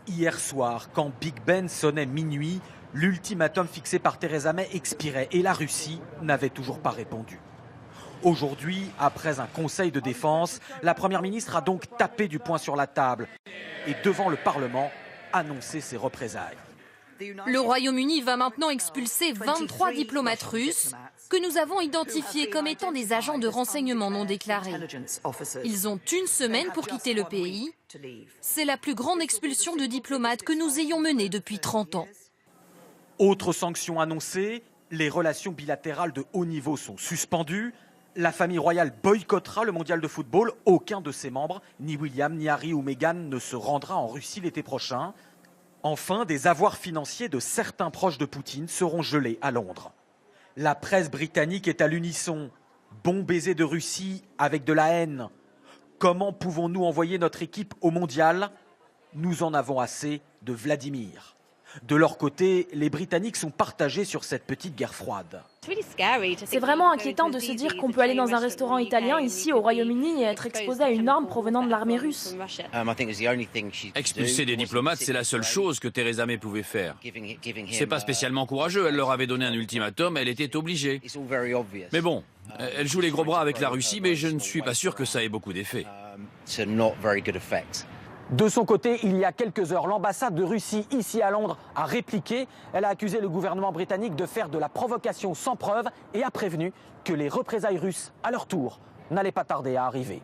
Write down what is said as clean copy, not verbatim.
Hier soir, quand Big Ben sonnait minuit, l'ultimatum fixé par Theresa May expirait et la Russie n'avait toujours pas répondu. Aujourd'hui, après un conseil de défense, la Première ministre a donc tapé du poing sur la table et devant le Parlement annoncé ses représailles. Le Royaume-Uni va maintenant expulser 23 diplomates russes que nous avons identifiés comme étant des agents de renseignement non déclarés. Ils ont une semaine pour quitter le pays. C'est la plus grande expulsion de diplomates que nous ayons menée depuis 30 ans. Autre sanction annoncée, les relations bilatérales de haut niveau sont suspendues. La famille royale boycottera le mondial de football. Aucun de ses membres, ni William, ni Harry ou Meghan, ne se rendra en Russie l'été prochain. Enfin, des avoirs financiers de certains proches de Poutine seront gelés à Londres. La presse britannique est à l'unisson. Bon baiser de Russie avec de la haine. Comment pouvons-nous envoyer notre équipe au mondial? Nous en avons assez de Vladimir. De leur côté, les Britanniques sont partagés sur cette petite guerre froide. C'est vraiment inquiétant de se dire qu'on peut aller dans un restaurant italien ici au Royaume-Uni et être exposé à une arme provenant de l'armée russe. Expulser des diplomates, c'est la seule chose que Theresa May pouvait faire. C'est pas spécialement courageux, elle leur avait donné un ultimatum, elle était obligée. Mais bon, elle joue les gros bras avec la Russie, mais je ne suis pas sûr que ça ait beaucoup d'effet. De son côté, il y a quelques heures, l'ambassade de Russie ici à Londres a répliqué. Elle a accusé le gouvernement britannique de faire de la provocation sans preuve et a prévenu que les représailles russes, à leur tour, n'allaient pas tarder à arriver.